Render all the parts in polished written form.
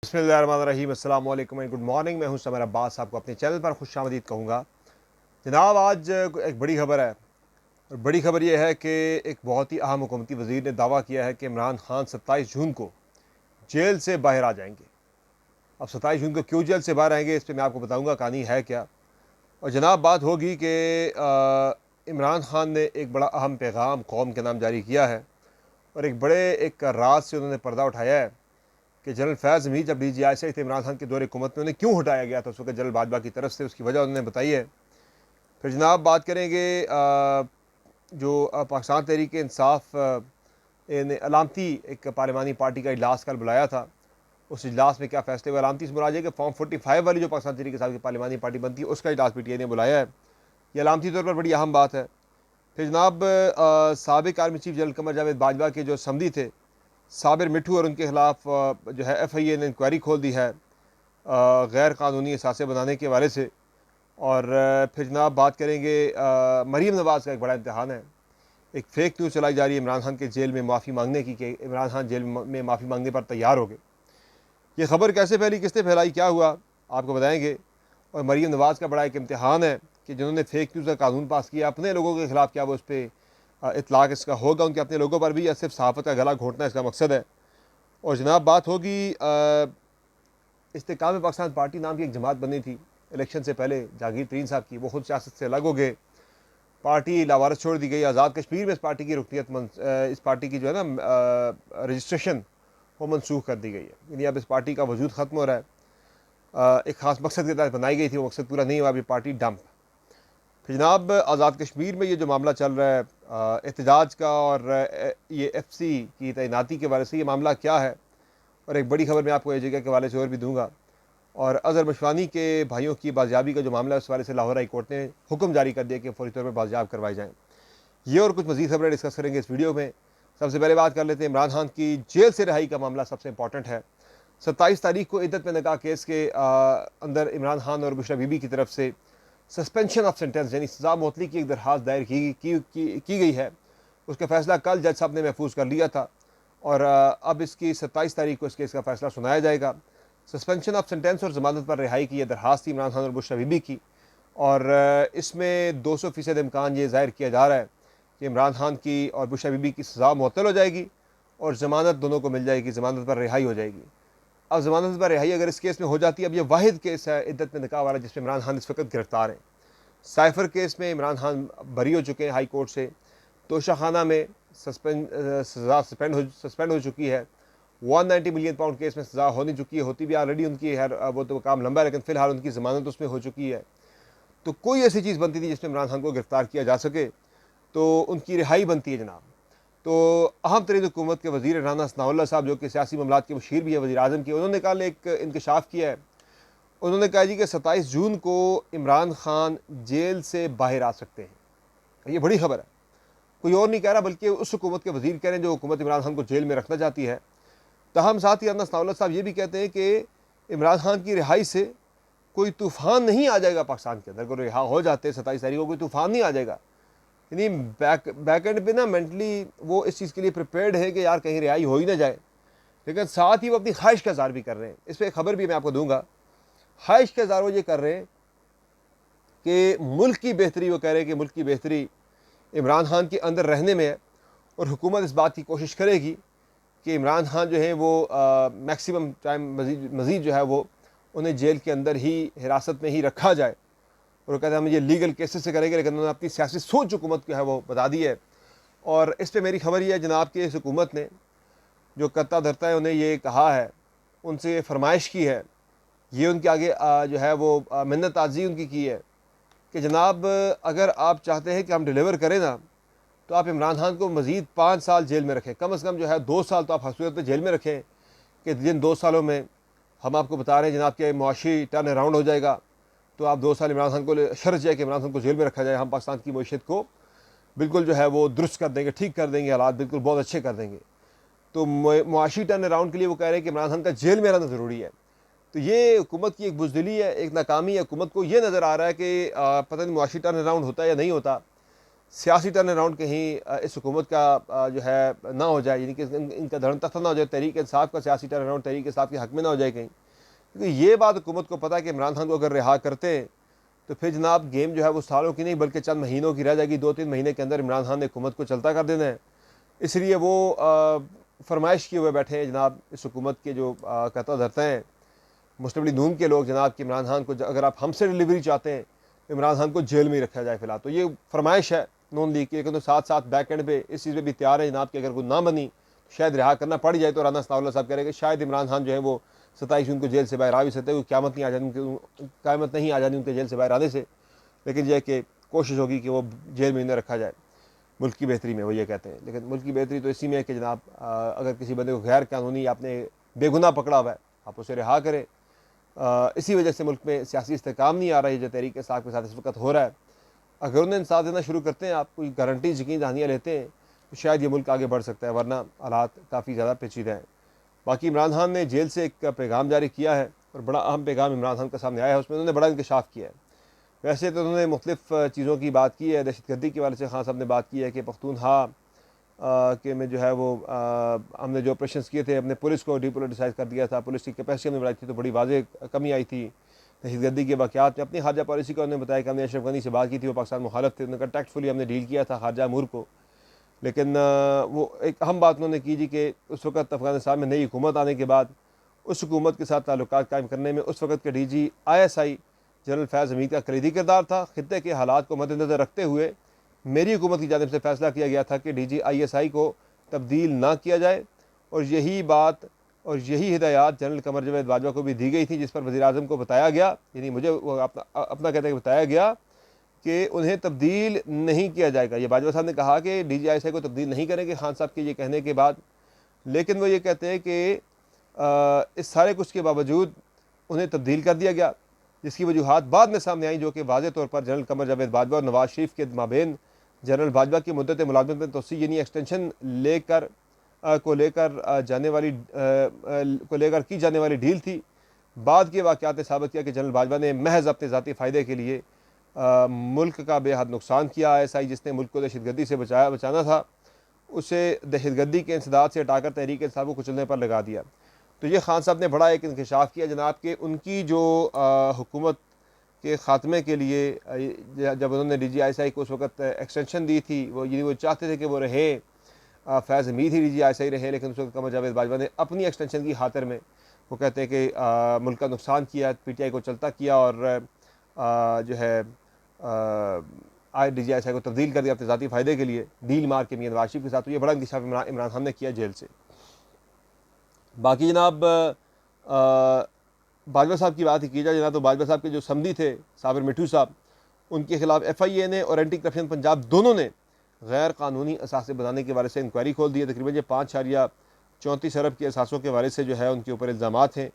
बिस्मिल्लाहिर्रहमानिर्रहीम, अस्सलाम वालेकुम एंड गुड मॉर्निंग। मैं हूं समर अब्बास, आपको अपने चैनल पर खुशामदीद कहूँगा। जनाब, आज एक बड़ी खबर है और बड़ी खबर यह है कि एक बहुत ही अहम हुकूमती वज़ीर ने दावा किया है कि इमरान खान 27 जून को जेल से बाहर आ जाएंगे। अब 27 जून को क्यों जेल से बाहर आएंगे, इस पर मैं आपको बताऊँगा कहानी है क्या। और जनाब, बात होगी कि इमरान खान ने एक बड़ा अहम पैगाम कौम के नाम जारी किया है और एक राज से उन्होंने पर्दा उठाया है कि जनरल फैज़ हमीद जब DGI से थे इमरान खान के दौरे हुकूमत में, उन्हें क्यों हटाया गया था उस वक्त जनरल बाजवा की तरफ से, उसकी वजह उन्होंने बताई है। फिर जनाब बात करेंगे जो पाकिस्तान तहरीक इंसाफ ने अलामती एक पार्लिमानी पार्टी का इजलास कल बुलाया था, उस इजलास में क्या फैसले हुए। अलामती से मुराद है कि फॉर्म 45 वाली जो पाकिस्तान तहरीक इंसाफ की पार्लिमानी पार्टी बनती है उसका इजलास PTI ने बुलाया है। ये अलामती तौर पर बड़ी अहम बात है। फिर जनाब साबिक army chief general Qamar Javed Bajwa के जो समधी थे साबिर मिठू और उनके खिलाफ जो है FIA ने इंक्वायरी खोल दी है गैर कानूनी असासे बनाने के हवाले से। और फिर जनाब बात करेंगे मरीम नवाज़ का एक बड़ा इम्तहान है। एक फ़ेक न्यूज़ चलाई जा रही है इमरान खान के जेल में माफ़ी मांगने की, कि इमरान खान जेल में माफ़ी मांगने पर तैयार हो गए। ये खबर कैसे फैली, किसने फैलाई, क्या हुआ, आपको बताएंगे। और मरीम नवाज़ का बड़ा एक इम्तहान है कि जिन्होंने फ़ेक न्यूज़ का कानून पास किया अपने लोगों के ख़िलाफ़, क्या वो उस पर इतलाक़ इसका होगा उनके अपने लोगों पर भी, या सिर्फ सहाफ़त का गला घोंटना इसका मकसद है। और जनाब बात होगी इस्तेकाम पाकिस्तान पार्टी नाम की एक जमात बनी थी इलेक्शन से पहले जहांगीर तरीन साहब की, वो खुद सियासत से अलग हो गए, पार्टी लावारस छोड़ दी गई। आज़ाद कश्मीर में इस पार्टी की रुकनीत इस पार्टी की जो है ना रजिस्ट्रेशन वो मनसूख कर दी गई है, यानी अब इस पार्टी का वजूद ख़त्म हो रहा है। एक ख़ास मकसद के तहत बनाई गई थी, वो मकसद पूरा नहीं हुआ, अभी पार्टी डंप। फिर जनाब आज़ाद कश्मीर में ये जो मामला चल रहा है एहतजाज का और ये FC की तैनाती के बारे से, ये मामला क्या है। और एक बड़ी खबर मैं आपको ये जगह के हवाले से और भी दूंगा। और अज़हर मशवानी के भाइयों की बाजियाबी का जो मामला है उस वाले से लाहौर हाई कोर्ट ने हुक्म जारी कर दिया कि फौरी तौर पर बाजियाब करवाए जाएँ। ये और कुछ मज़ीद खबरें डिस्कस करेंगे इस वीडियो में। सबसे पहले बात कर लेते हैं इमरान खान की जेल से रिहाई का मामला, सबसे इंपॉर्टेंट है। 27 तारीख को इद्दत में निकाह केस के अंदर इमरान खान और बुशरा बीबी की तरफ से सस्पेंशन ऑफ सेंटेंस यानी सज़ा मुअत्तली की एक दरख्वास्त दायर की गई है। उसका फ़ैसला कल जज साहब ने महफूज कर लिया था और अब इसकी 27 तारीख को इस केस का फ़ैसला सुनाया जाएगा। सस्पेंशन ऑफ सेंटेंस और ज़मानत पर रिहाई की यह दरख्वास्त थी इमरान खान और बुशरा बीबी की, और इसमें 200% इम्कान ये ज़ाहिर किया जा रहा है कि इमरान खान की और बुशरा बीबी की सज़ा मुअत्तल हो जाएगी और ज़मानत दोनों को मिल जाएगी, ज़मानत पर रिहाई हो जाएगी। अब ज़मानत पर रिहाई अगर इस केस में हो जाती है, अब यह वाहिद केस है इद्दत में निकाह वाला जिसमें इमरान खान इस वक्त गिरफ्तार हैं। साइफर केस में इमरान खान बरी हो चुके हैं हाई कोर्ट से, तोशाखाना में सज़ा सस्पेंड हो चुकी है, 190 मिलियन पाउंड केस में सज़ा होनी चुकी है, होती भी ऑलरेडी उनकी है, वो तो काम लंबा है, लेकिन फ़िलहाल उनकी ज़मानत उसमें हो चुकी है। तो कोई ऐसी चीज़ बनती थी जिसमें इमरान खान को गिरफ्तार किया जा सके तो उनकी रिहाई बनती है जनाब। तो अहम तरीन हुकूमत के वज़ीर राना सनाउल्लाह साहब, जो कि सियासी मामलात के मुशीर भी है वज़ीर आज़म की, उन्होंने कल एक इंकशाफ किया है। उन्होंने कहा जी कि 27 जून को इमरान खान जेल से बाहर आ सकते हैं। ये बड़ी खबर है, कोई और नहीं कह रहा बल्कि उस हुकूमत के वज़ीर कह रहे हैं जो हुकूमत इमरान खान को जेल में रखना चाहती है। तहम साथ ही राना सनाउल्लाह साहब ये भी कहते हैं कि इमरान खान की रिहाई से कोई तूफ़ान नहीं आ जाएगा पाकिस्तान के अंदर। अगर रिहा हो जाते 27 तारीख को कोई तूफ़ान नहीं आ जाएगा, यानी बैक एंड पे ना मेंटली वो इस चीज़ के लिए प्रिपेयर्ड है कि यार कहीं रिहाई हो ही ना जाए, लेकिन साथ ही वो अपनी ख्वाहिश का इज़हार भी कर रहे हैं। इस पर एक खबर भी मैं आपको दूंगा। ख्वाहिश का इज़हार वो ये कर रहे हैं कि मुल्क की बेहतरी, वो कह रहे हैं कि मुल्क की बेहतरी इमरान खान के अंदर रहने में है और हुकूमत इस बात की कोशिश करेगी कि इमरान खान जो है वो मैक्सिमम टाइम मज़ीद जो है वो उन्हें जेल के अंदर ही हिरासत में ही रखा जाए। और वो कहते हैं हम ये लीगल केसेस से करेंगे, लेकिन उन्होंने अपनी सियासी सोच हुकूमत को है वो बता दी है। और इस पर मेरी खबर ये है जनाब कि इस हुकूमत ने जो कत्ता धरता है उन्हें ये कहा है, उनसे ये फरमाइश की है, ये उनके आगे जो है वो मिन्नत आजी उनकी की है कि जनाब अगर आप चाहते हैं कि हम डिलीवर करें ना, तो आप इमरान खान को मज़ीद 5 साल जेल में रखें, कम से कम जो है 2 साल तो आप हसूरत में जेल में रखें, कि जिन 2 सालों में हम आपको बता रहे हैं जनाब के मुआशी टर्न अराउंड हो जाएगा। तो आप 2 साल इमरान खान को शर्त है कि इमरान खान को जेल में रखा जाए, हम पाकिस्तान की मईशत को बिल्कुल जो है वो दुरुस्त कर देंगे, ठीक कर देंगे, हालात बिल्कुल बहुत अच्छे कर देंगे। तो मुआशी टर्न अराउंड के लिए वो कह रहे हैं कि इमरान खान का जेल में रहना ज़रूरी है। तो ये हुकूमत की एक बुज़दिली है, एक नाकामी है। हुकूमत को ये नज़र आ रहा है कि पता नहीं मुआशी टर्न अराउंड होता है या नहीं होता, सियासी टर्न अराउंड कहीं इस हुकूमत का जो है ना हो जाए, यानी कि इनका धर्म तख्ता ना हो जाए, तहरीक इंसाफ का सियासी टर्न अराउंड तहरीक इंसाफ के हक़ में ना हो जाए कहीं। क्योंकि ये बात हुकूमत को पता है कि इमरान खान को अगर रिहा करते हैं तो फिर जनाब गेम जो है वो सालों की नहीं बल्कि चंद महीनों की रह जाएगी। 2-3 महीने के अंदर इमरान खान ने हुकूमत को चलता कर देना है। इसलिए वो फरमाइश किए हुए बैठे हैं जनाब इस हुकूमत के जो कहता धरते हैं मुस्लिम लीग नून के लोग जनाब कि इमरान खान को अगर आप हमसे डिलीवरी चाहते हैं तो इमरान खान को जेल में ही रखा जाए फिलहाल। तो ये फरमाइश है नून लीग की, लेकिन तो साथ साथ बैक एंड पे इस चीज़ में भी तैयार है जनाब कि अगर कोई ना बनी तो शायद रिहा करना पड़ जाए। तो राना सनाउल्लाह साहब कह रहे हैं कि शायद इमरान खान जो है वो 27 जून को जेल से बाहर आ भी सकते हैं। क़यामत नहीं आ जानी उनके जेल से बाहर आने से, लेकिन यह कि कोशिश होगी कि वो जेल में न रखा जाए मुल्क की बेहतरी में, वो ये कहते हैं। लेकिन मुल्क की बेहतरी तो इसी में है कि जनाब अगर किसी बंदे को गैर कानूनी आपने बेगुनाह पकड़ा हुआ है आप उसे रिहा करें। इसी वजह से मुल्क में सियासी इस्तेकाम नहीं आ रहा है जो तहरीक इंसाफ के साथ इस वक्त हो रहा है। अगर उन्हें इंसाफ देना शुरू करते हैं, आप कोई गारंटी यकीन दहानियाँ लेते हैं तो शायद ये मुल्क आगे बढ़ सकता है, वरना हालात काफ़ी ज़्यादा पेचीदा हैं। बाकी इमरान खान ने जेल से एक पैगाम जारी किया है और बड़ा अहम पैगाम इमरान खान का सामने आया है। उसमें उन्होंने बड़ा इंकशाफ किया है। वैसे तो उन्होंने मुख्तलिफ चीज़ों की बात की है। दहशतगर्दी के वाले से खान साहब ने बात की है कि पख्तूनख्वा के में जो है वो हमने जो ऑपरेशन किए थे, अपने पुलिस को डीपोलिटिसाइज कर दिया था, पुलिस की कैपेसिटी हमने बढ़ाई थी, तो बड़ी वाज़ेह कमी आई थी दहशतगर्दी के वाक़यात में। अपनी खारजा पॉलिसी का उन्होंने बताया कि हमने अशरफ गनी से बात की थी, वो पाकिस्तान मुखालफ थे, उन्होंने टैक्टफुली हमने डील किया था खारजा अमूर को। लेकिन वो एक अहम बात उन्होंने की जी कि उस वक्त अफ़गानिस्तान में नई हुकूमत आने के बाद उस हुकूमत के साथ ताल्लुकात कायम करने में उस वक्त के DG ISI जनरल फैज़ हमीद का कलीदी किरदार था। खित्ते के हालात को मद्देनज़र रखते हुए मेरी हुकूमत की जानिब से फैसला किया गया था कि DG ISI को तब्दील ना किया जाए, और यही बात और यही हिदायत जनरल कमर जावेद बाजवा को भी दी गई थी, जिस पर वज़ीर आज़म को बताया गया, यानी मुझे वो अपना कहते हैं बताया गया कि उन्हें तब्दील नहीं किया जाएगा। ये बाजवा साहब ने कहा कि DG ISI को तब्दील नहीं करेंगे खान साहब के ये कहने के बाद, लेकिन वो ये कहते हैं कि इस सारे कुछ के बावजूद उन्हें तब्दील कर दिया गया, जिसकी वजूहत बाद में सामने आई, जो कि वाज़े तौर पर जनरल कमर जावेद बाजवा और नवाज शरीफ के माबेन जनरल बाजवा की मुद्दत मुलाजमत में तोसी यानी एक्सटेंशन को लेकर की जाने वाली डील थी। बाद के वाक़यात ने साबित किया कि जनरल बाजवा ने महज अपने ज़ाती फ़ायदे के लिए मुल्क का बेहद नुकसान किया। ISI जिसने मुल्क को दहशतगर्दी से बचाना था, उसे दहशतगर्दी के इंसदाद से हटाकर तहरीक इंसाफ को कुचलने पर लगा दिया। तो ये खान साहब ने बड़ा एक इंकशाफ किया जनाब कि उनकी जो हुकूमत के ख़ात्मे के लिए जब उन्होंने DG ISI को उस वक्त एक्सटेंशन दी थी, वो चाहते थे कि वो रहे, फैज़ हमीद ही DG ISI रहे, लेकिन उस वक्त कमर जावेद बाजवा ने अपनी एक्सटेंशन की खातिर में वो कहते हैं कि मुल्क का नुकसान किया, PTI को चलता किया और जो है DG ISI को तब्दील कर दिया अपने ज़ाती फ़ायदे के लिए, डील मार के मियां नवाज शरीफ के साथ। तो ये बड़ा इंकशाफ इमरान खान ने किया जेल से। बाकी जनाब बाजवा साहब की बात ही की जाए जनाब, तो बाजवा साहब के जो समधी थे साबिर मिठू साहब, उनके खिलाफ FIA ने और एंटी करप्शन पंजाब दोनों ने गैर कानूनी असासे बनाने के वाले से इंक्वायरी खोल दी है। तकरीबन 5.34 अरब के असासों के वाले से जो है उनके ऊपर इल्ज़ामात हैं,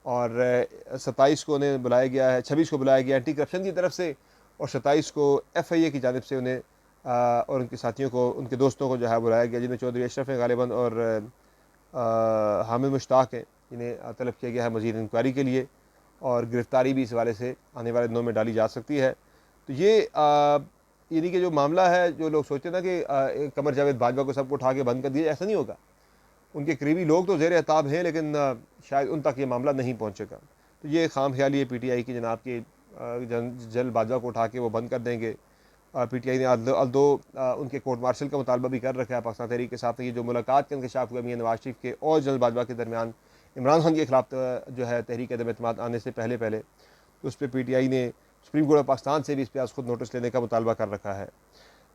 और 27 को उन्हें बुलाया गया है, 26 को बुलाया गया एंटी करप्शन की तरफ से, और 27 को FIA की जानिब से उन्हें और उनके साथियों को, उनके दोस्तों को जो है बुलाया गया, जिनमें चौधरी अशरफ हैं गालिबन और हामिद मुश्ताक हैं, जिन्हें तलब किया गया है मज़ीद इंक्वायरी के लिए, और गिरफ़्तारी भी इस वाले से आने वाले दिनों में डाली जा सकती है। तो ये यानी कि जो मामला है, जो लोग सोचते हैं ना कि कमर जावेद बाजवा को सबको उठा के बंद कर दिया, ऐसा नहीं होगा। उनके करीबी लोग तो ज़ेर एताब हैं, लेकिन शायद उन तक ये मामला नहीं पहुँचेगा। तो ये खाम ख्याली है PTI की जनाब के जनरल बाजवा को उठा के वो बंद कर देंगे। PTI ने अल्दो उनके कोर्ट मार्शल का मुतालबा भी कर रखा है पाकिस्तान तहरीक के साथ। ये जो मुलाकात का इंकशाफ हुआ मियां नवाज शरीफ के और जनरल बाजवा के दरमियान इमरान खान के खिलाफ जो है तहरीक अदम एतमाद आने से पहले तो उस पर PTI ने सुप्रीम कोर्ट ऑफ पाकिस्तान से भी इस पर आज खुद नोटिस लेने का मुतालबा कर रखा है।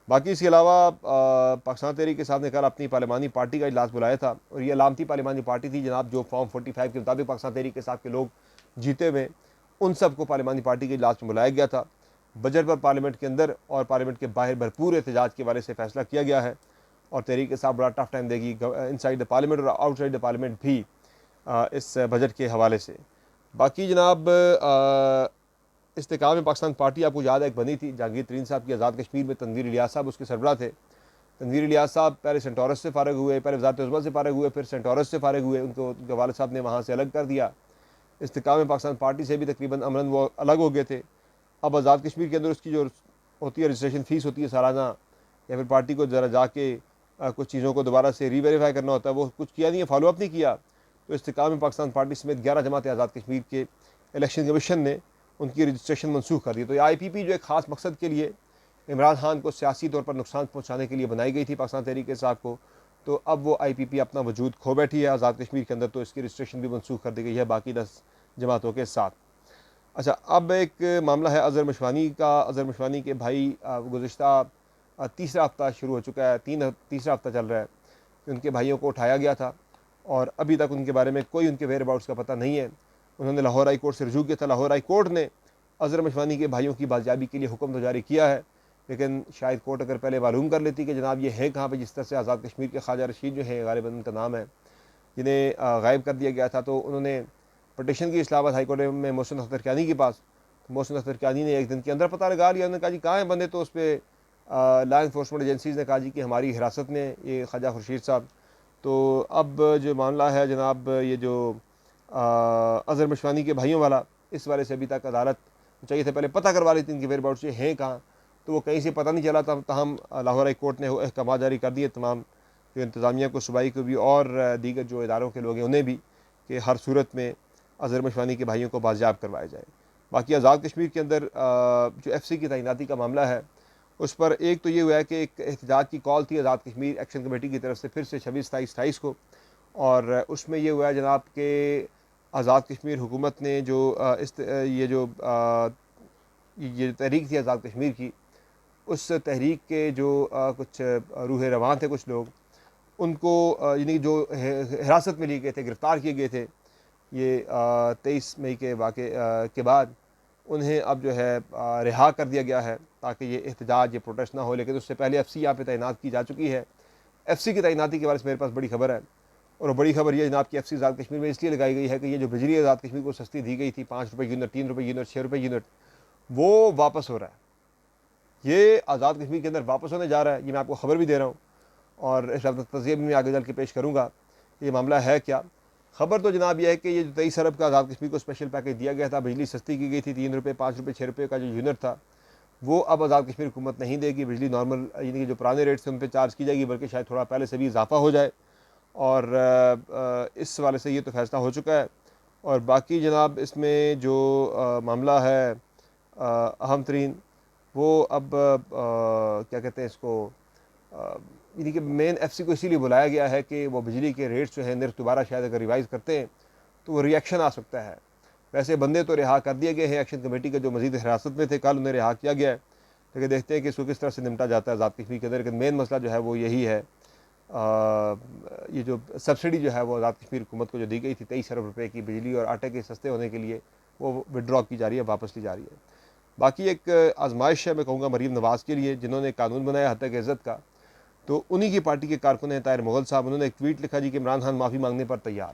बाकी इसके अलावा पाकिस्तान तहरीक के साथ ने कल अपनी पार्लिमानी पार्टी का इजलास बुलाया था, और ये अलामती पार्लिमानी पार्टी थी जनाब, जो फॉर्म 45 के मुताबिक पाकिस्तान तहरीक के साथ के लोग जीते हुए, उन सबको पार्लिमानी पार्टी के इजलास में बुलाया गया था। बजट पर पार्लियामेंट के अंदर और पार्लियामेंट के बाहर भरपूर एहतजाज के वाले से फैसला किया गया है, और तहरीक के साथ बड़ा टफ टाइम देगी इनसाइड द पार्लियामेंट और आउटसाइड द पार्लियामेंट भी इस बजट के हवाले से। बाकी जनाब इस्तेकाम में पाकिस्तान पार्टी आपको याद है एक बनी थी, जहांगीर तरीन साहब की आज़ाद कश्मीर में तनवीर इलियास साहब उसके सरबराह थे। तनवीर इलियास साहब पहले सेंटोरस से फारग हुए, पहले वज़ारत उज़्मा से फारग हुए, फिर सेंटोरस से फारग हुए, उनके वालिद साहब ने वहाँ से अलग कर दिया। इस्तेकाम में पाकिस्तान पार्टी से भी तकरीबन अमरन वो अलग हो गए थे। अब आज़ाद कश्मीर के अंदर उसकी जो होती है रजिस्ट्रेशन फ़ीस होती है सालाना, या फिर पार्टी को ज़रा जाके कुछ चीज़ों को दोबारा से रीवेरीफाई करना होता है, वो कुछ किया नहीं है, फॉलोअप नहीं किया। तो इस्तेकाम पाकिस्तान पार्टी समेत 11 जमात आज़ाद कश्मीर के इलेक्शन कमीशन ने उनकी रजिस्ट्रेशन मनसूख कर दी। तो ये IPP जो एक ख़ास मकसद के लिए इमरान खान को सियासी तौर पर नुकसान पहुँचाने के लिए बनाई गई थी पाकिस्तान तहरीक इंसाफ को, तो अब वो IPP अपना वजूद खो बैठी है आज़ाद कश्मीर के अंदर, तो इसकी रजिस्ट्रेशन भी मनसूख कर दी गई है बाकी 10 जमातों के साथ। अच्छा, अब एक मामला है अज़हर मशवानी का। अज़हर मशवानी के भाई गुज़िश्ता तीसरा हफ्ता शुरू हो चुका है, तीसरा हफ्ता चल रहा है, उनके भाइयों को उठाया गया था और अभी तक उनके बारे में कोई उनके वेयर अबाउट्स का पता नहीं है। उन्होंने लाहौर हाई कोर्ट से रजू किया था। लाहौर हाई कोर्ट ने अज़हर मशवानी के भाइयों की बाजियाबी के लिए हुक्म तो जारी किया है, लेकिन शायद कोर्ट अगर पहले मालूम कर लेती कि जनाब ये है कहाँ पे, जिस तरह से आज़ाद कश्मीर के ख्वाजा रशीद जो है, गालिबन उनका नाम है, जिन्हें गायब कर दिया गया था, तो उन्होंने पटिशन की इस्लामाबाद हाई कोर्ट में मोहसिन अख्तर कियानी के पास, मोहसिन अख्तर कियानी ने एक दिन के अंदर पता लगा लिया। उन्होंने कहा जी कहाँ हैं बंदे, तो उस पर लॉ इन्फोर्समेंट एजेंसीज़ ने कहा जी कि हमारी हिरासत में ये ख्वाजा खुर्शीद साहब। तो अब जो मामला है जनाब, ये जो अज़हर मशवानी के भाइयों वाला, इस वाले से अभी तक अदालत चाहिए थे पहले पता करवा लेती इनके वेयर अबाउट्स ये हैं कहाँ, तो वो कहीं से पता नहीं चला था। तहम लाहौर हाई कोर्ट ने अहकाम जारी कर दिए तमाम जो इंतज़ामिया को, सूबाई को भी और दीगर जो इदारों के लोग हैं उन्हें भी, कि हर सूरत में अज़हर मशवानी के भाइयों को बाजियाब करवाया जाए। बाकी आज़ाद कश्मीर के अंदर जो FC की तैनाती का मामला है, उस पर एक तो ये हुआ है कि एक एहतजाज की कॉल थी आज़ाद कश्मीर एक्शन कमेटी की तरफ से फिर से 26, 27, 28 को, और उसमें ये हुआ है जनाब के आज़ाद कश्मीर हुकूमत ने जो ये तहरीक थी आज़ाद कश्मीर की, उस तहरीक के जो कुछ रूह रवान थे, कुछ लोग, उनको यानी जो हिरासत में लिए गए थे, गिरफ़्तार किए गए थे, ये 23 मई के वाक़े के बाद उन्हें अब जो है रिहा कर दिया गया है ताकि ये एहतजाज, ये प्रोटेस्ट ना हो। लेकिन उससे पहले FC यहाँ पे तैनात की जा चुकी है। FC की तैनाती के बारे में मेरे पास बड़ी खबर है, और बड़ी खबर ये जनाब कि FC आज़ाद कश्मीर में इसलिए लगाई गई है कि ये जो बिजली आज़ाद कश्मीर को सस्ती दी गई थी, 5 रुपये यूनिट, 3 रुपये यूनिट, 6 रुपये यूनिट, वो वापस हो रहा है। ये आज़ाद कश्मीर के अंदर वापस होने जा रहा है। ये मैं आपको खबर भी दे रहा हूँ और इस तज़िया भी मैं आगे चल के पेश करूँगा ये मामला है क्या। खबर तो जनाब यह है कि ये जो 23 अरब का आज़ाद कश्मीर को स्पेशल पैकेज दिया गया था, बिजली सस्ती की गई थी, 3 रुपये, 5 रुपये, 6 रुपये का जो यूनिट था, वो अब आज़ाद कश्मीर हुकूमत नहीं देगी। बिजली नॉर्मल यानी कि जो पुराने रेट से उन पर चार्ज की जाएगी, बल्कि शायद थोड़ा पहले से भी इजाफा हो जाए, और इस वाले से ये तो फैसला हो चुका है। और बाकी जनाब इसमें जो मामला है अहम तरीन, वो अब क्या कहते हैं इसको, यानी कि मेन FC को इसीलिए बुलाया गया है कि वो बिजली के रेट्स जो है निर्ख दोबारा शायद अगर रिवाइज़ करते हैं तो वो रिएक्शन आ सकता है। वैसे बंदे तो रिहा कर दिए गए हैं एक्शन कमेटी के जो मजीद हिरासत में थे, कल उन्हें रिहा किया गया है, लेकिन देखते हैं कि इसको किस तरह से निपटा जाता है आज़ाद कश्मीर के अंदर। लेकिन मेन मसला जो है वो यही है, ये जो सब्सिडी जो है वो आज़ाद कश्मीर हुकूमत को जो दी गई थी 23 अरब रुपये की बिजली और आटे के सस्ते होने के लिए, वो विड्रॉ की जा रही है, वापस ली जा रही है। बाकी एक आजमाइश है मैं कहूँगा मरीम नवाज़ के लिए, जिन्होंने कानून बनाया हत्या की इज़्ज़त का, तो उन्हीं की पार्टी के कारकुन हैं ताहिर मुग़ल साहब। उन्होंने एक ट्वीट लिखा जी कि इमरान खान माफ़ी मांगने पर तैयार।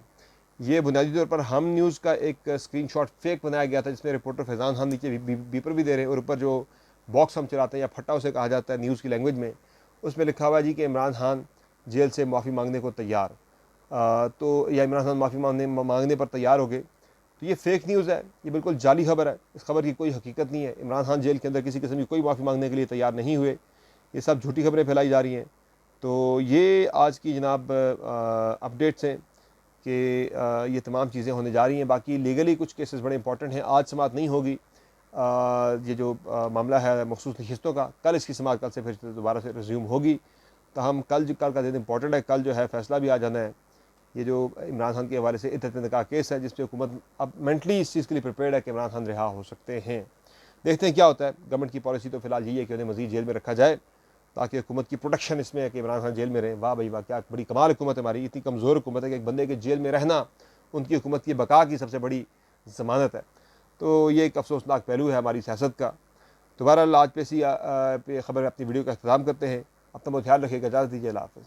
ये बुनियादी तौर पर हम न्यूज़ का एक स्क्रीनशॉट फेक बनाया गया था, जिसमें रिपोर्टर फैज़ान खान नीचे बीपर भी दे रहे हैं, और ऊपर जो बॉक्स हम चलाते हैं या फट्टा उसे कहा जाता है न्यूज़ की लैंग्वेज में, उसमें लिखा हुआ है जी कि इमरान खान जेल से माफ़ी मांगने को तैयार, तो या इमरान खान माफ़ी मांगने पर तैयार हो गए। तो ये फेक न्यूज़ है, ये बिल्कुल जाली खबर है, इस खबर की कोई हकीकत नहीं है। इमरान खान जेल के अंदर किसी किस्म की कोई माफ़ी मांगने के लिए तैयार नहीं हुए, ये सब झूठी खबरें फैलाई जा रही हैं। तो ये आज की जनाब अपडेट्स हैं कि ये तमाम चीज़ें होने जा रही हैं। बाकी लीगली कुछ केसेस बड़े इंपॉर्टेंट हैं, आज समाअत नहीं होगी। ये जो मामला है मखसूस नशिस्तों का, कल इसकी समाअत कल से फिर दोबारा से रिज्यूम होगी। तो हम कल का दिन इंपॉर्टेंट है, कल जो है फैसला भी आ जाना है। ये जो इमरान खान के हवाले से इद्दत निकाह केस है, जिसपे हुकूमत अब मेंटली इस चीज़ के लिए प्रिपेयर्ड है कि इमरान खान रिहा हो सकते हैं। देखते हैं क्या होता है। गवर्नमेंट की पॉलिसी तो फिलहाल यही है कि उन्हें मज़ीद जेल में रखा जाए, ताकि हुकूमत की प्रोटेक्शन इसमें है कि इमरान खान जेल में रहे। वाह भाई वाह, क्या बड़ी कमाल हुकूमत है हमारी। इतनी कमज़ोर हुकूमत है कि एक बंदे के जेल में रहना उनकी हुकूमत की बका की सबसे बड़ी ज़मानत है। तो ये एक अफसोसनाक पहलू है हमारी सियासत का। दोबारा आज पे खबर अपनी वीडियो का अख्ताम करते हैं। अपना बहुत ख्याल रखिएगा, इजाज़त दीजिए, अल्लाह हाफ़िज़।